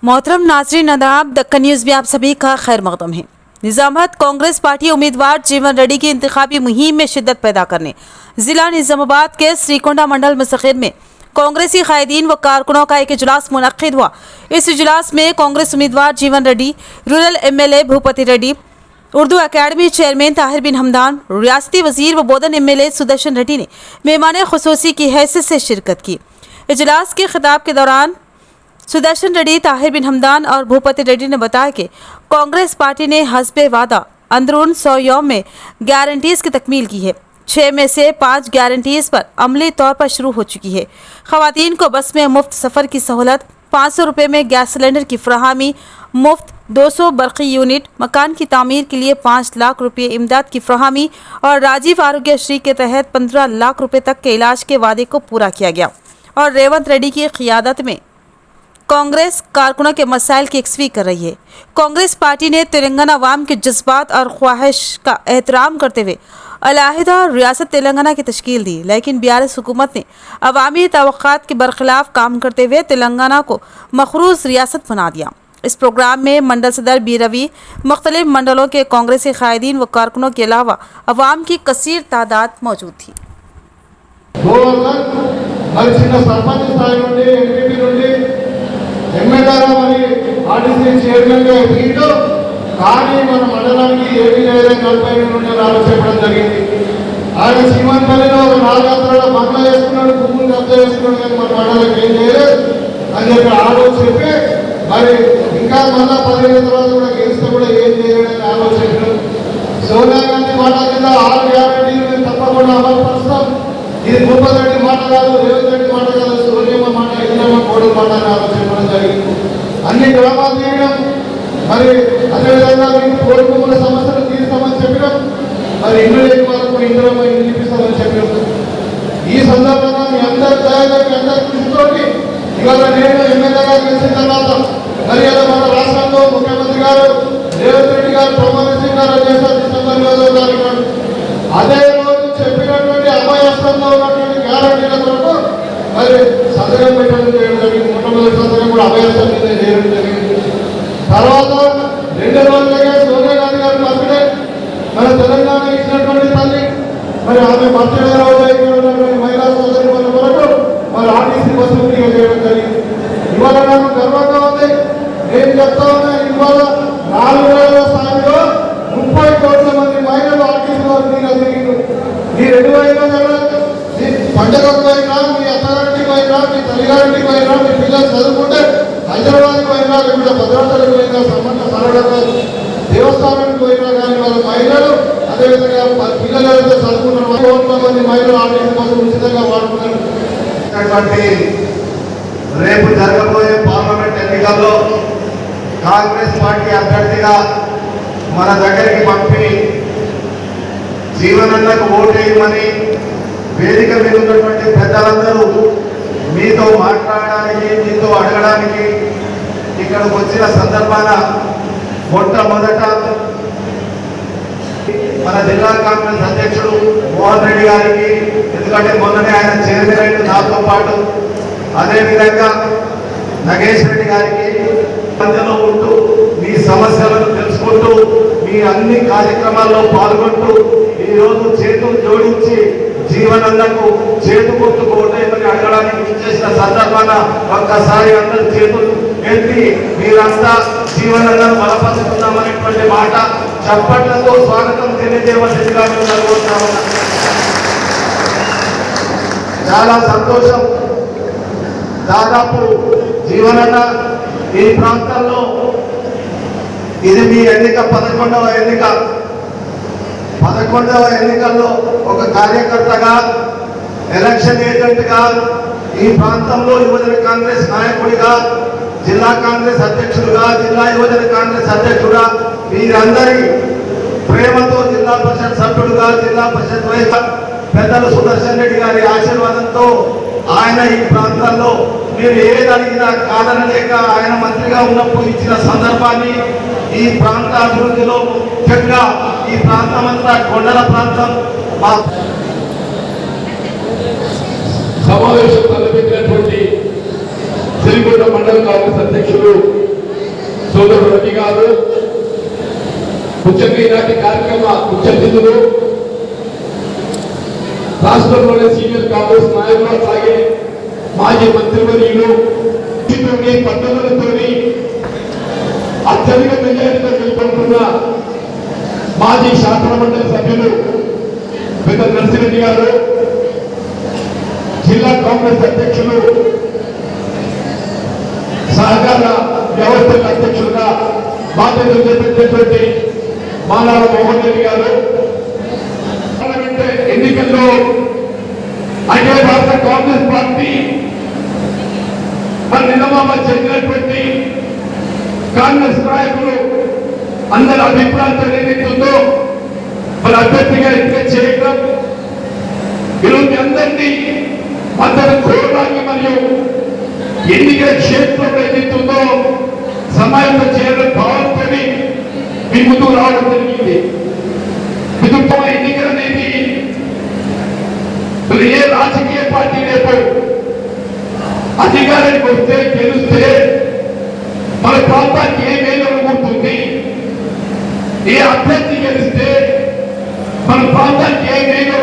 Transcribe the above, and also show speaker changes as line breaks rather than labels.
मोहतरम नाज़रीन आदाब, दक्कन न्यूज़ में आप सभी का खैर मकदम है। निजामत कांग्रेस पार्टी उम्मीदवार जीवन रेड्डी की इंतखाबी मुहिम में शिद्दत पैदा करने जिला निजामाबाद के श्रीकोंडा मंडल मुस्तकिल में कांग्रेसी कायदीन व कारकुनों का एक इजलास मुनक्किद हुआ। इस इजलास में कांग्रेस उम्मीदवार Jeevan Reddy, rural MLA Bhupathi Reddy, Urdu academy chairman Tahir bin Hamdan, रियासती वजीर व बोधन MLA सुदर्शन रेड्डी ने मेहमान खुसूसी की हैसियत से शिरकत की। इजलास के खिताब के दौरान सुदर्शन रेड्डी, ताहिर बिन हमदान और भूपति रेड्डी ने बताया कि कांग्रेस पार्टी ने हस्बे वादा अंदरून 100 यौम में गारंटीज की तकमील की है। 6 में से 5 गारंटीज पर अमली तौर पर शुरू हो चुकी है। खवातीन को बस में मुफ्त सफ़र की सहूलत, 500 रुपये में गैस सिलेंडर की फराहमी मुफ्त, 200 बरक़ी यूनिट, मकान की तामीर के लिए 5 लाख रुपये इमदाद की फराहमी और राजीव आरोग्यश्री के तहत 15 लाख रुपये तक के इलाज के वादे को पूरा किया गया। और रेवंत रेड्डी की क़ियादत में कांग्रेस कारकुनों के मसाइल की यकसवी कर रही है। कांग्रेस पार्टी ने तेलंगाना अवाम के जज्बात और ख्वाहिश का एहतराम करते हुए अलहदा रियासत तेलंगाना की तश्कील दी, लेकिन BRS हुकूमत ने अवामी तवक्कात के बरखिलाफ काम करते हुए तेलंगाना को मखरूज रियासत बना दिया। इस प्रोग्राम में मंडल सदर बी रवि, मुख्तलिफ मंडलों के कांग्रेसी कायदीन व कारकुनों के अलावा अवाम की कसीर तादाद मौजूद थी।
కానీ మన మండలానికి ఏమీ లేదని 40 నుండి చెప్పడం జరిగింది. ఆయన శ్రీమంతపల్లిలో ఒక 4 ఎకరాల బంగ్లా వేసుకున్నాడు, భూములు కబ్జా చేసుకున్నాడు, కానీ మన మండలానికి ఏం చేయలేదు అని చెప్పి ఆలోచించి మరి ఇంకా మళ్ళా 15 తర్వాత కూడా గెలిస్తే కూడా ఏం చేయలేదని ఆలోచించారు. సోనియా గాంధీ మాట కింద 6 గ్యారెంటీలు తప్పకుండా అమలు పరుస్తాం. ఇది భూపతి రెడ్డి మాట కాదు, రేవంత్ రెడ్డి మాట కాదు, సోనియమ్మ మాట, ఇంద్రమ్మ కోడి మాట అని ఆలోచించడం జరిగింది. అన్ని గ్రామాలు తీయడం, మరి అదేవిధంగా మీకు కోడి భూముల సమస్యలు తీర్చామని చెప్పడం, మరి ఇమ్మీడియట్ వరకు ఇంద్రమ్మ ఇల్లు ఇప్పిస్తామని చెప్పడం. ఈ సందర్భంగా మీ అందరి దయకి అందరి కృషితోటి ఇవాళ నేను ఎమ్మెల్యేగా గెలిచిన తర్వాత మరి అలా మన రాష్ట్రంలో ముఖ్యమంత్రి గారు రేవంత్ రెడ్డి గారు ప్రమాణ స్వీకారం చేశారు డిసెంబర్ 9వ తారీఖు. అదే రోజు చెప్పినటువంటి అభయస్థంలో ఉన్నటువంటి గ్యారంటీల కొరకు మరి సంతకం పెట్టడం చేయడం జరిగింది. మొట్టమొదటి సంతకం కూడా అభయస్థం మీద చేయడం జరిగింది. తర్వాత 2 రోజులుగా సోనియా గాంధీ గారి బర్త్డే, మన తెలంగాణ ఇచ్చినటువంటి తల్లి, మరి ఆమె బర్త్డే రోజు అయినటువంటి మహిళా సోదరి వాళ్ళ కొరకు మరి RTC బస్సులు ఫ్రీగా చేయడం జరిగింది. ఇవాళ నాకు గర్వంగా ఉంది. నేను చెప్తా ఉన్నా, ఇవాళ 4,000 స్థాయిలో 30 కోట్ల మంది మహిళలు RTC వారు ఫ్రీగా తిరిగింది. మీరు ఎటువైనా మీ పండుగకు పోయినా, మీ అత్తగారింటికి పోయినా, మీ తల్లిగారింటికి పోయినా, మీ పిల్లలు చదువుకుంటే హైదరాబాద్కి పోయినా, లేకుంటే భద్రాచలికి పోయినా, సంబంధ సరళకు దేవస్థానానికి పోయినా కానీ వాళ్ళ మహిళలు, అదేవిధంగా పిల్లలు ఎవరైతే చదువుకున్నారు 1 కోట్ల మంది మహిళలు RTC బస్సు ఉచితంగా వాడుతున్నారు.
రేపు జరగబోయే పార్లమెంట్ ఎన్నికల్లో కాంగ్రెస్ పార్టీ అభ్యర్థిగా మన దగ్గరికి పంపి జీవనన్నకు ఓటేయమని వేదిక మీద ఉన్నటువంటి పెద్దలందరూ మీతో మాట్లాడడానికి, మీతో అడగడానికి ఇక్కడికి వచ్చిన సందర్భాన మొట్టమొదట మన జిల్లా కాంగ్రెస్ అధ్యక్షుడు మోహన్ రెడ్డి గారికి, ఎందుకంటే మొన్ననే ఆయన చైర్మన్ అయిన నాతో పాటు, అదేవిధంగా నగేష్ రెడ్డి గారికి మధ్యలో ఉంటూ మీ సమస్యలను తెలుసుకుంటూ మీ అన్ని కార్యక్రమాల్లో పాల్గొంటూ ఈరోజు చేతులు జోడించి జీవనన్నకు చేతు గుర్తుకు ఓటేయమని అడగడానికి చేసిన సందర్భాన ఒక్కసారి అందరూ చేతులు ఎత్తి మీరంతా జీవనన్నను బలపరుచుకుందామనేటువంటి మాట చప్పట్లతో స్వాగతం తెలియజేయవలసిందిగా మేము అనుకుంటా ఉన్నాం. చాలా సంతోషం. దాదాపు జీవనన్న ఈ ప్రాంతంలో ఇది మీ ఎన్నిక 11వ ఎన్నిక. 11వ ఎన్నికల్లో ఒక కార్యకర్తగా, ఎలక్షన్ ఏజెంట్గా, ఈ ప్రాంతంలో యువజన కాంగ్రెస్ నాయకుడిగా, జిల్లా కాంగ్రెస్ అధ్యక్షుడిగా, జిల్లా యువజన కాంగ్రెస్ అధ్యక్షుడిగా, మీరందరి ప్రేమతో జిల్లా పరిషత్ సభ్యుడుగా, జిల్లా పరిషత్ వైస్ పెద్దలు సుదర్శన్ రెడ్డి గారి ఆశీర్వాదంతో ఆయన ఈ ప్రాంతాల్లో మీరు ఏది అడిగినా కాదనలేక ఆయన మంత్రిగా ఉన్నప్పుడు ఇచ్చిన సందర్భాన్ని ఈ ప్రాంత అభివృద్ధిలో ముఖ్యంగా ఈ ప్రాంతం అంతా కొండల ప్రాంతం
సమావేశం తలపెట్టినటువంటి సిరికొండ మండల కాంగ్రెస్ అధ్యక్షులు సోదరుడు రవి గారు, ముఖ్యంగా ఈనాటి కార్యక్రమ ముఖ్య అతిథులు, రాష్ట్రంలోని సీనియర్ కాంగ్రెస్ నాయకులు, అలాగే మాజీ మంత్రివర్యులు, పద్ధతులతోని అత్యధిక మెజారిటీతో గెలుపొందుతున్న మాజీ శాసన మండలి సభ్యులు పెద్ద నర్సిరెడ్డి గారు, జిల్లా కాంగ్రెస్ అధ్యక్షులు, సహకార వ్యవస్థల అధ్యక్షులుగా బాధ్యతలు చేపట్టినటువంటి మానాల మోహన్ రెడ్డి గారు, పార్లమెంట్ ఎన్నికల్లో అఖిల భారత కాంగ్రెస్ పార్టీ మన నిన్నమామ చెందినటువంటి కాంగ్రెస్ నాయకులు అందరి అభిప్రాయంతో ఏదైతుందో మన అభ్యర్థిగా ఎన్నిక చేయడం, ఈరోజు అందరినీ మద్దతు కోరడానికి మరియు ఎన్నికల క్షేత్రంలో ఏదైతుందో సమాయంతో చేయడం భావంతో మీ ముందుకు రావడం జరిగింది. విధుత్వ ఎన్నికలు అనేది ఏ రాజకీయ పార్టీ రేపు అధికారానికి వస్తే గెలిస్తే మన ప్రాంతానికి ఏ మేలు ఉంటుంది, ఏ అభ్యర్థి గెలిస్తే మన ప్రాంతానికి ఏ మేలు